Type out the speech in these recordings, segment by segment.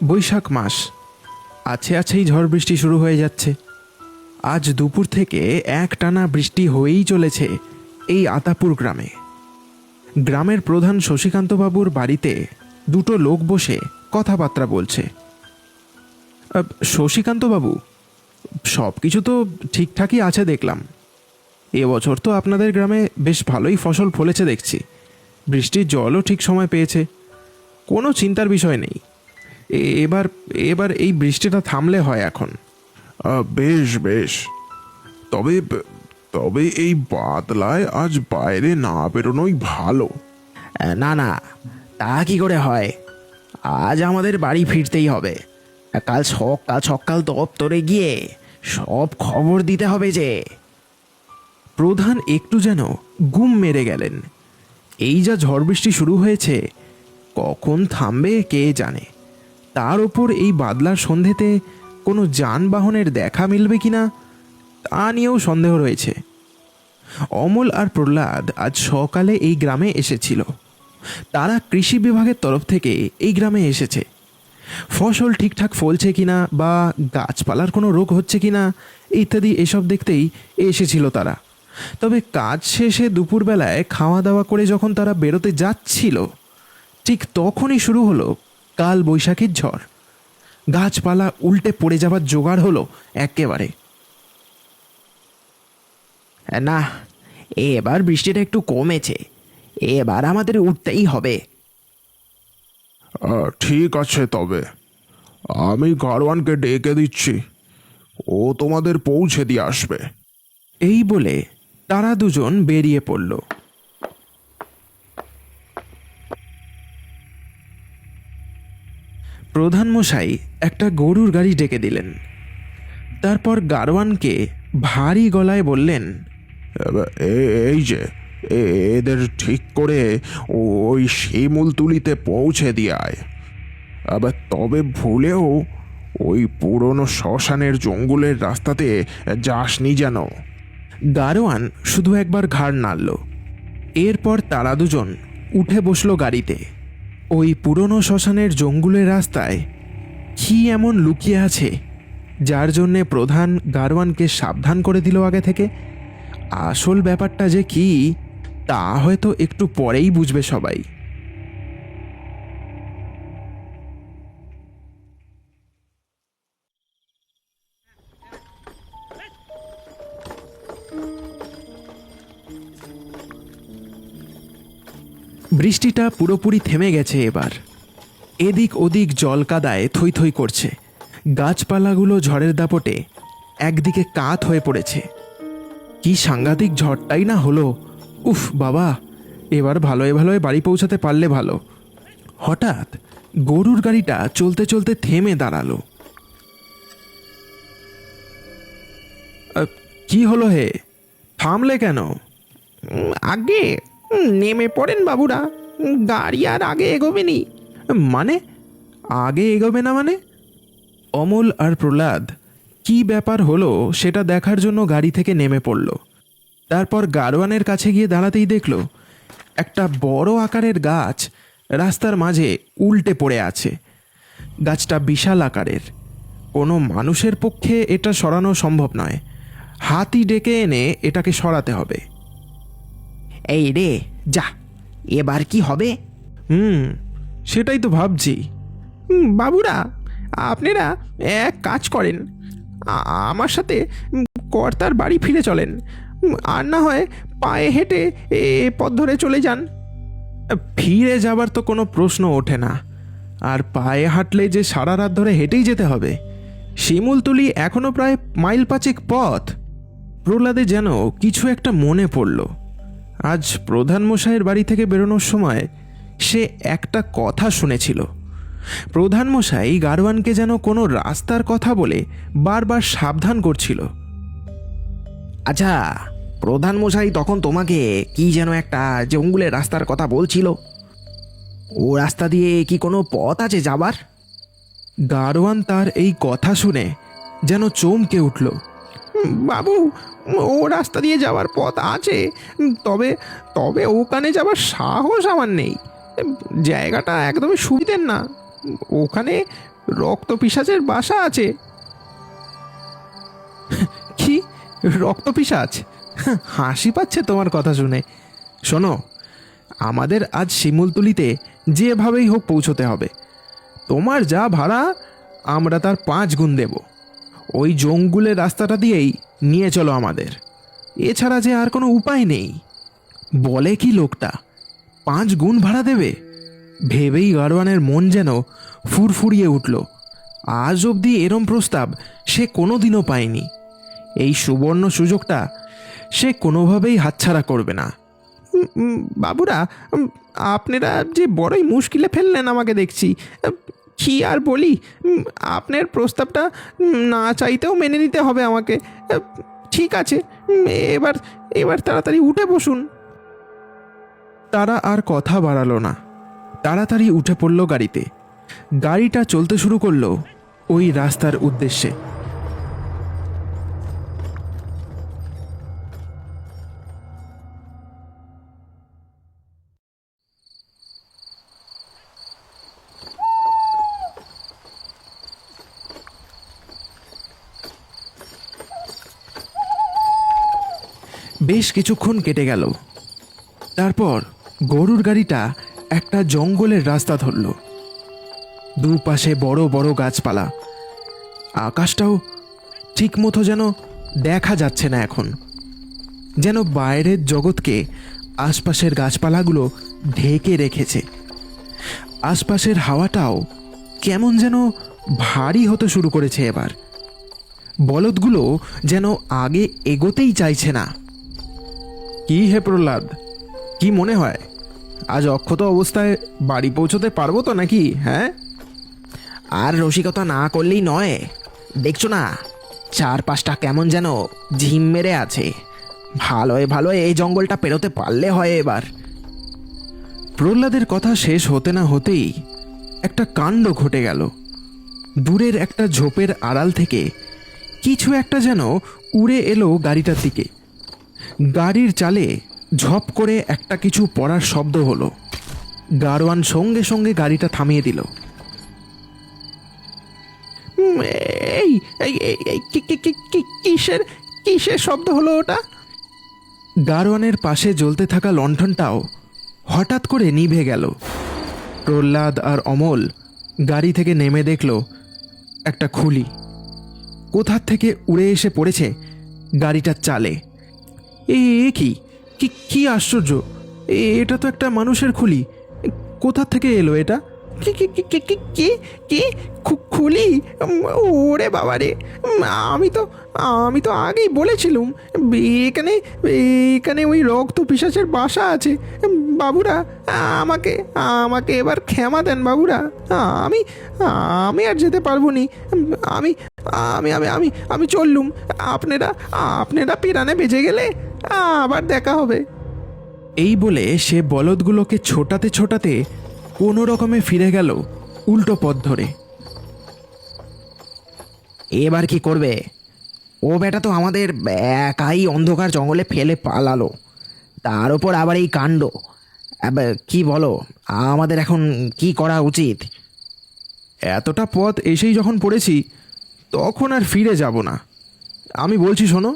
বৈশাখ মাস, আছে আছেই ঝড় বৃষ্টি শুরু হয়ে যাচ্ছে। আজ দুপুর থেকে একটানা বৃষ্টি হয়েই চলেছে এই আতাপুর গ্রামে। গ্রামের প্রধান শশীকান্তবাবুর বাড়িতে দুটো লোক বসে কথাবার্তা বলছে। শশীকান্তবাবু, সব কিছু তো ঠিকঠাকই আছে দেখলাম। এবছর তো আপনাদের গ্রামে বেশ ভালোই ফসল ফলেছে দেখছি, বৃষ্টির জলও ঠিক সময় পেয়েছে, কোনো চিন্তার বিষয় নেই। এবার এবার এই বৃষ্টিটা থামলে হয় এখন। বেশ বেশ, তবে তবে এই বাদলায় আজ বাইরে না বেরোনোই ভালো। না না, তা কি করে হয়? আজ আমাদের বাড়ি ফিরতেই হবে। কাল সকাল সকাল দপ্তরে গিয়ে সব খবর দিতে হবে যে। প্রধান একটু যেন গুম মেরে গেলেন। এই যা ঝড় বৃষ্টি শুরু হয়েছে, কখন থামবে কে জানে। তার ওপর এই বাদলার সন্ধেতে কোনো যানবাহনের দেখা মিলবে কিনা তা নিয়েও সন্দেহ রয়েছে। অমল আর প্রহ্লাদ আজ সকালে এই গ্রামে এসেছিল। তারা কৃষি বিভাগের তরফ থেকে এই গ্রামে এসেছে। ফসল ঠিকঠাক ফলছে কিনা বা গাছপালার কোনো রোগ হচ্ছে কিনা ইত্যাদি এসব দেখতেই এসেছিল তারা। তবে কাজ শেষে দুপুরবেলায় খাওয়া দাওয়া করে যখন তারা বেরোতে যাচ্ছিল, ঠিক তখনই শুরু হলো কাল বৈশাখীর ঝড়। গাছপালা উল্টে পড়ে যাবার জোগাড় হলো একেবারে। না, এবার বৃষ্টিটা একটু কমেছে, এবার আমাদের উঠতেই হবে। ঠিক আছে, তবে আমি গাড়োয়ানকে ডেকে দিচ্ছি, ও তোমাদের পৌঁছে দিয়ে আসবে। এই বলে তারা দুজন বেরিয়ে পড়ল। প্রধানমশাই একটা গরুর গাড়ি ডেকে দিলেন। তারপর গাড়োয়ানকে ভারী গলায় বললেন, এই যে এদের ঠিক করে ওই শিমুল তুলিতে পৌঁছে দিয়ে আয়। তবে ভুলেও ওই পুরনো শ্মশানের জঙ্গলের রাস্তাতে যাসনি যেন। গাড়োয়ান শুধু একবার ঘাড় নাড়ল। এরপর তারা দুজন উঠে বসল গাড়িতে। ওই পুরনো শ্মশানের জঙ্গলের রাস্তায় কি এমন লুকিয়ে আছে যার জন্যে প্রধান গাড়োয়ানকে সাবধান করে দিল আগে থেকে? আসল ব্যাপারটা যে কি তা হয়তো একটু পরেই বুঝবে সবাই। বৃষ্টিটা পুরোপুরি থেমে গেছে এবার। এদিক ওদিক জল কাদায় থই থই করছে। গাছপালাগুলো ঝড়ের দাপটে একদিকে কাত হয়ে পড়েছে। কি সাংঘাতিক ঝড়টাই না হলো! উফ বাবা, এবার ভালোয় ভালোয় বাড়ি পৌঁছাতে পারলে ভালো। হঠাৎ গরুর গাড়িটা চলতে চলতে থেমে দাঁড়ালো। কি হলো হে, থামলে কেন? আগে নেমে পড়েন বাবুরা, গাড়ি আর আগে এগোবেনি। মানে আগে এগোবে না মানে? অমল আর প্রহ্লাদ কি ব্যাপার হলো সেটা দেখার জন্য গাড়ি থেকে নেমে পড়ল। তারপর গাড়োয়ানের কাছে গিয়ে দাঁড়াতেই দেখল একটা বড় আকারের গাছ রাস্তার মাঝে উল্টে পড়ে আছে। গাছটা বিশাল আকারের, কোনো মানুষের পক্ষে এটা সরানো সম্ভব নয়। হাতি ডেকে এনে এটাকে সরাতে হবে। এই রে যা, এবার কি হবে? সেটাই তো ভাবছি। বাবুরা, আপনারা এক কাজ করেন, আমার সাথে কর্তার বাড়ি ফিরে চলেন, আর না হয় পায়ে হেঁটে এ পথ ধরে চলে যান। ফিরে যাবার তো কোনো প্রশ্ন ওঠে না, আর পায়ে হাঁটলে যে সারা রাত ধরে হেঁটেই যেতে হবে। শিমুলতলি এখনো প্রায় মাইল পাঁচেক পথ। প্রহ্লাদে যেন কিছু একটা মনে পড়ল। আজ প্রধানমশাইয়ের বাড়ি থেকে বেরোনোর সময় সে একটা কথা শুনেছিল। প্রধানমশাই গাড়োয়ানকে যেন কোনো রাস্তার কথা বলে বারবার সাবধান করছিল। আচ্ছা, প্রধান মশাই তখন তোমাকে কি যেন একটা জঙ্গলের রাস্তার কথা বলছিল? ও রাস্তা দিয়ে কি কোনো পথ আছে যাবার? গাড়োয়ান তার এই কথা শুনে যেন চমকে উঠল। বাবু, ও রাস্তা দিয়ে যাওয়ার পথ আছে, তবে তবে ওখানে যাবার সাহস আমার নেই। জায়গাটা একদমই সুবিধের না। ওখানে রক্ত পিশাচের বাসা আছে। কি রক্ত পিশাচ? হাসি পাচ্ছে তোমার কথা শুনে। শোনো, আমাদের আজ শিমুলতলিতে যেভাবেই হোক পৌঁছতে হবে। তোমার যা ভাড়া আমরা তার 5 গুণ দেব। ওই জঙ্গলের রাস্তাটা দিয়েই নিয়ে চলো আমাদের, এছাড়া যে আর কোনো উপায় নেই। বলে কি লোকটা 5 গুণ ভাড়া দেবে? ভেবেই গাড়োয়ানের মন যেন ফুরফুরিয়ে উঠল। আজ অবধি এরম প্রস্তাব সে কোনোদিনও পায়নি। এই সুবর্ণ সুযোগটা সে কোনোভাবেই হাতছাড়া করবে না। বাবুরা, আপনারা যে বড়ই মুশকিলে ফেললেন আমাকে দেখছি। কি আর বলি, আপনার প্রস্তাবটা না চাইতেও মেনে নিতে হবে আমাকে। ঠিক আছে, এবার এবার তাড়াতাড়ি উঠে বসুন। তারা আর কথা বাড়ালো না, তাড়াতাড়ি উঠে পড়ল গাড়িতে। গাড়িটা চলতে শুরু করলো ওই রাস্তার উদ্দেশ্যে। বেশ কিছুক্ষণ কেটে গেল। তারপর গরুর গাড়িটা একটা জঙ্গলের রাস্তা ধরল। দুপাশে বড় বড় গাছপালা, আকাশটাও ঠিক মতো যেন দেখা যাচ্ছে না এখন। যেন বাইরের জগৎকে আশপাশের গাছপালাগুলো ঢেকে রেখেছে। আশপাশের হাওয়াটাও কেমন যেন ভারী হতে শুরু করেছে এবার। বলদগুলো যেন আগে এগোতেই চাইছে না। কি হে প্রহ্লাদ, কি মনে হয় আজ অক্ষত অবস্থায় বাড়ি পৌঁছতে পারবো তো নাকি? হ্যাঁ, আর রসিকতা না করলেই নয়। দেখছো না চারপাশটা কেমন যেন ঝিম মেরে আছে। ভালোয় ভালোয় এই জঙ্গলটা পেরোতে পারলে হয় এবার। প্রহ্লাদের কথা শেষ হতে না হতেই একটা কাণ্ড ঘটে গেল। দূরের একটা ঝোপের আড়াল থেকে কিছু একটা যেন উড়ে এলো গাড়িটার দিকে। গাড়ির চালে ঝপ করে একটা কিছু পড়ার শব্দ হলো। গাড়োয়ান সঙ্গে সঙ্গে গাড়িটা থামিয়ে দিল। এই এই এই- এই কিসের কিসের শব্দ হলো ওটা? গাড়োয়ানের পাশে জ্বলতে থাকা লণ্ঠনটাও হঠাৎ করে নিভে গেল। প্রহ্লাদ আর অমল গাড়ি থেকে নেমে দেখল একটা খুলি কোথার থেকে উড়ে এসে পড়েছে গাড়িটার চালে। এ কি কি কি আশ্চর্য! এটা তো একটা মানুষের খুলি। কোথা থেকে এলো এটা? কি কি কি কি কি কি কি খুলি? ওরে বাবা রে! আমি তো আগেই বলেছিলুম এখানে এখানে ওই রক্ত পিশাচের বাসা আছে। বাবুরা, আমাকে আমাকে এবার ক্ষমা দেন বাবুরা। আমি আমি আর যেতে পারবো নি। আমি আমি আমি আমি আমি চললুম। আপনারা আপনারা পিরানে বেঁচে গেলে আবার দেখা হবে। এই বলে সে বলদগুলোকে ছোটাতে ছোটাতে কোনো রকমে ফিরে গেল উল্টো পথ ধরে। এবার কি করবে? ও বেটা তো আমাদের একাই অন্ধকার জঙ্গলে ফেলে পালালো, তার উপর আবার এই কাণ্ড। কি বলো, আমাদের এখন কি করা উচিত? এতটা পথ এসেই যখন পড়েছি তখন আর ফিরে যাব না। আমি বলছি শোনো,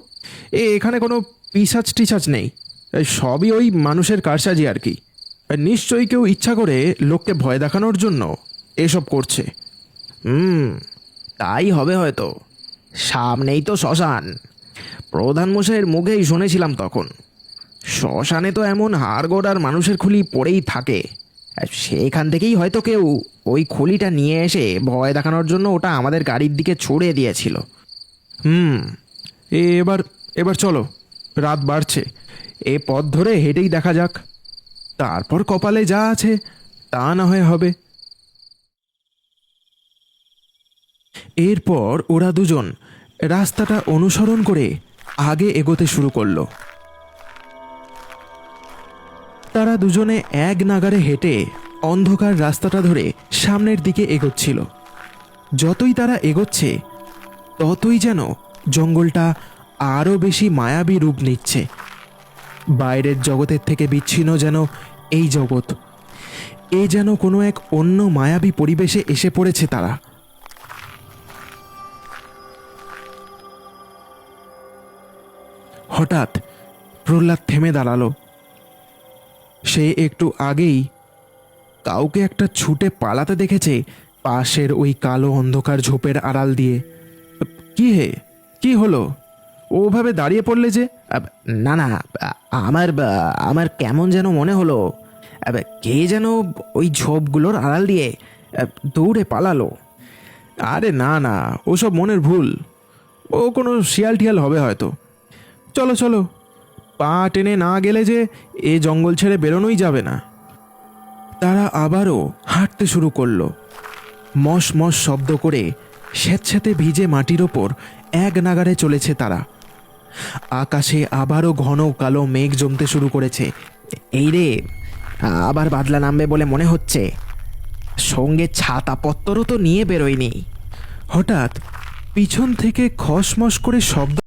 এখানে কোনো পিশাচ টিশাচ নেই। সবই ওই মানুষের কারসাজি আর কি। নিশ্চয়ই কেউ ইচ্ছা করে লোককে ভয় দেখানোর জন্য এসব করছে। তাই হবে হয়তো। সামনেই তো শ্মশান, প্রধান মশাইয়ের মুখেই শুনেছিলাম তখন। শ্মশানে তো এমন হাড়গোড় আর মানুষের খুলি পড়েই থাকে। আর সেখান থেকেই হয়তো কেউ ওই খুলিটা নিয়ে এসে ভয় দেখানোর জন্য ওটা আমাদের গাড়ির দিকে ছুড়ে দিয়েছিল। এবার এবার চলো, রাত বাড়ছে। এ পথ ধরে হেঁটেই দেখা যাক, তারপর কপালে যা আছে তা না হয় হবে। এরপর ওরা দুজন রাস্তাটা অনুসরণ করে আগে এগোতে শুরু করলো। তারা দুজনে এক নাগারে হেঁটে অন্ধকার রাস্তাটা ধরে সামনের দিকে এগোচ্ছিল। যতই তারা এগোচ্ছে ততই যেন জঙ্গলটা আরও বেশি মায়াবী রূপ নিচ্ছে। বাইরের জগতের থেকে বিচ্ছিন্ন যেন এই জগৎ। এ যেন কোনো এক অন্য মায়াবী পরিবেশে এসে পড়েছে তারা। হঠাৎ প্রহ্লাদ থেমে দাঁড়ালো। সে একটু আগেই কাউকে একটা ছুটে পালাতে দেখেছে পাশের ওই কালো অন্ধকার ঝোপের আড়াল দিয়ে। কি হে, কি হলো? ওভাবে দাঁড়িয়ে পড়লে যে? না না, আমার আমার কেমন যেন মনে হলো কে যেন ওই ঝোপগুলোর আড়াল দিয়ে দৌড়ে পালালো। আরে না না, ওসব মনের ভুল। ও কোনো শিয়াল টিয়াল হবে হয়তো। চলো চলো, পা টেনে না গেলে যে এ জঙ্গল ছেড়ে বেরোনোই যাবে না। তারা আবারও হাঁটতে শুরু করলো। মশ মশ শব্দ করে স্যাঁতস্যাঁতে ভিজে মাটির ওপর এক নাগাড়ে চলেছে তারা। আকাশে আবারও ঘন কালো মেঘ জমতে শুরু করেছে। এই রে, আবার বাদলা নামবে বলে মনে হচ্ছে। সঙ্গে ছাতাপত্তরও তো নিয়ে বেরোয়নি। হঠাৎ পিছন থেকে খসমস করে শব্দ